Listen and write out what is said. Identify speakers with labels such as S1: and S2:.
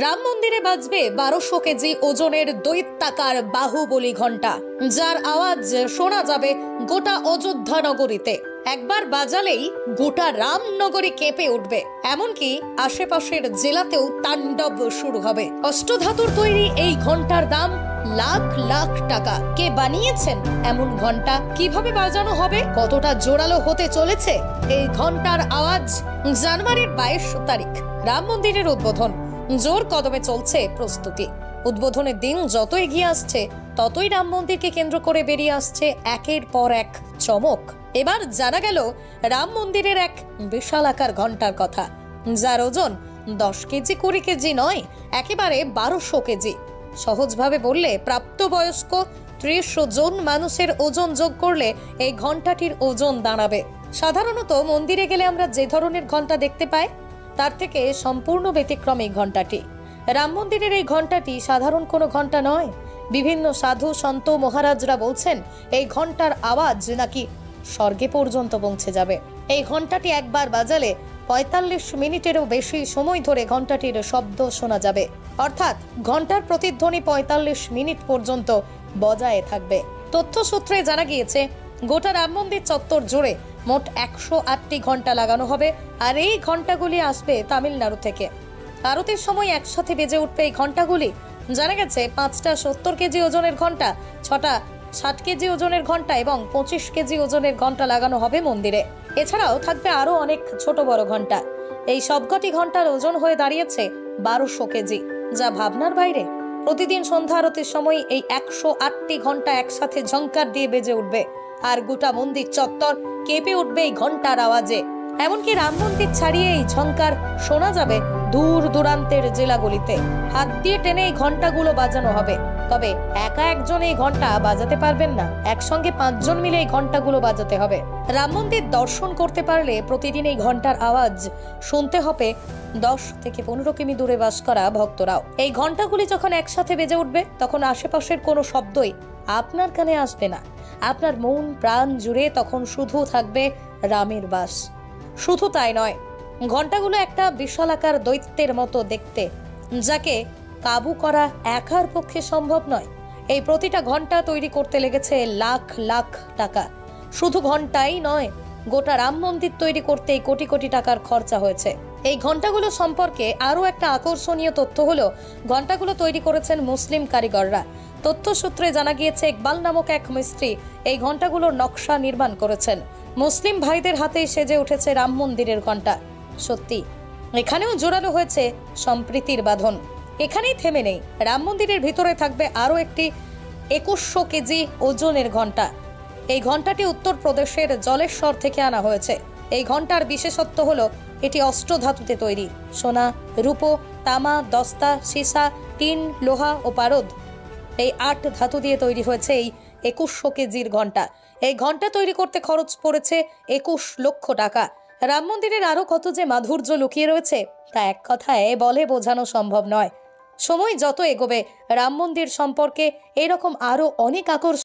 S1: রাম মন্দিরে বাজবে 1200 কেজি ওজনের দৈত্যাকার বাহুবলী ঘণ্টা, যার আওয়াজ শোনা যাবে গোটা অযোধ্যা নগরীতে। একবার বাজালেই গোটা রামনগরী কেঁপে উঠবে, এমনকি আশেপাশের জেলাতেও তাণ্ডব শুরু হবে। অষ্টধাতুর তৈরি এই ঘণ্টার দাম লাখ লাখ টাকা। কে বানিয়েছেন এমন ঘণ্টা, কিভাবে বাজানো হবে, কতটা জোরালো হতে চলেছে এই ঘণ্টার আওয়াজ? জানুয়ারির 22 তারিখ রাম মন্দিরের উদ্বোধন। জোর কদমে চলছে প্রস্তুতি। উদ্বোধনের দিন যত এগিয়ে আসছে ততই রাম মন্দিরকে কেন্দ্র করে বেরিয়ে আসছে একের পর এক চমক। এবার জানা গেল রাম মন্দিরের এক বিশাল আকার ঘণ্টার কথা, যার ওজন 10 কেজি 20 কেজি নয়, একেবারে 1200 কেজি। সহজভাবে বললে প্রাপ্তবয়স্ক 30 জন মানুষের ওজন যোগ করলে এই ঘণ্টাটির ওজন দাঁড়াবে। সাধারণত মন্দিরে গেলে আমরা যে ধরনের ঘণ্টা দেখতে পাই তার থেকে সম্পূর্ণ ব্যতিক্রম এই ঘণ্টাটি। রাম মন্দিরের এই ঘণ্টাটি সাধারণ কোনো ঘণ্টা নয়। বিভিন্ন সাধু সন্ত মহারাজরা বলছেন এই ঘণ্টার আওয়াজ নাকি স্বর্গে পর্যন্ত পৌঁছে যাবে। এই ঘণ্টাটি একবার বাজালে 45 মিনিটেরও বেশি সময় ধরে ঘণ্টাটির শব্দ শোনা যাবে, অর্থাৎ ঘণ্টার প্রতিধ্বনি 45 মিনিট পর্যন্ত বজায় থাকবে। তথ্য সূত্রে জানা গিয়েছে গোটা রাম মন্দির চত্বর জুড়ে মোট 108টি ঘণ্টা লাগানো হবে, আর এই ঘণ্টাগুলি আসবে তামিলনাড়ু থেকে। আরতির সময় একসাথে বেজে উঠবে এই ঘণ্টাগুলি। জানা গেছে 5টা 70 কেজি ওজনের ঘণ্টা, 6টা 60 কেজি ওজনের ঘণ্টা এবং 25 কেজি ওজনের ঘণ্টা লাগানো হবে মন্দিরে। এছাড়াও থাকবে আরো অনেক ছোট বড় ঘণ্টা। এই সবকটি ঘণ্টার ওজন হয়ে দাঁড়িয়েছে 1200 কেজি, যা ভাবনার বাইরে। প্রতিদিন সন্ধ্যা আরতির সময় এই 108টি ঘণ্টা একসাথে ঝংকার দিয়ে বেজে উঠবে, আর গোটা মন্দির চত্বর কেঁপে উঠবে এই ঘণ্টার আওয়াজে। এমনকি রাম মন্দির ছাড়িয়ে এই ঝংকার শোনা যাবে দূর দূরান্তের জেলাগুলিতে। হাত দিয়ে টেনে এই ঘণ্টাগুলো বাজানো হবে, তবে একা একজন এই ঘণ্টা বাজাতে পারবেন না, একসঙ্গে 5 জন মিলে এই ঘণ্টাগুলো বাজাতে হবে। রাম মন্দির দর্শন করতে পারলে প্রতিদিন এই ঘণ্টার আওয়াজ শুনতে হবে 10 থেকে 15 কিমি দূরে বাস করা ভক্তরাও। এই ঘণ্টাগুলি যখন একসাথে বেজে উঠবে তখন আশেপাশের কোনো শব্দই আপনার কানে আসবে না। আপনার মন প্রাণ জুড়ে তখন শুধু থাকবে রামের বাস। শুধু তাই নয়, ঘণ্টাগুলো একটা বিশাল আকার দৈত্যের মতো দেখতে, যাকে কাবু করা একার পক্ষে সম্ভব নয়। এই প্রতিটা ঘণ্টা তৈরি করতে লেগেছে লাখ লাখ টাকা। শুধু ঘণ্টাই নয়, গোটা রাম মন্দির তৈরি করতে কোটি কোটি টাকার খরচা হয়েছে। এই ঘণ্টাগুলো সম্পর্কে আরো একটা আকর্ষণীয় তথ্য হলো, ঘণ্টাগুলো তৈরি করেছেন মুসলিম কারিগররা। তথ্য সূত্রে জানা গিয়েছে ইকবাল নামক এক মিস্ত্রি এই ঘণ্টাগুলোর নকশা নির্মাণ করেছেন। মুসলিম ভাইদের হাতেই সেজে উঠেছে রাম মন্দিরের ঘণ্টা। সত্যি এখানেও জোরালো হয়েছে সম্প্রীতির বাঁধন। এখানেই থেমে নেই, রাম মন্দিরের ভিতরে থাকবে আরো একটি 2100 কেজি ওজনের ঘণ্টা। এই ঘণ্টাটি উত্তরপ্রদেশের জলেশ্বর থেকে আনা হয়েছে। এই ঘণ্টার বিশেষত্ব হলো এটি অষ্টধাতুতে তৈরি। সোনা, রূপো, তামা, দস্তা, সীসা, টিন, লোহা ও পারদ, এই 8 ধাতু দিয়ে তৈরি হয়েছে এই 2100 কেজির ঘণ্টা। এই ঘণ্টা তৈরি করতে খরচ পড়েছে 21 লক্ষ টাকা। রাম মন্দিরের আরো কত যে মাধুর্য লুকিয়ে রয়েছে তা এক কথায় বলে বোঝানো সম্ভব নয়। সময় যত এগোবে রাম মন্দির সম্পর্কে এরকম আরো অনেক আকর্ষণ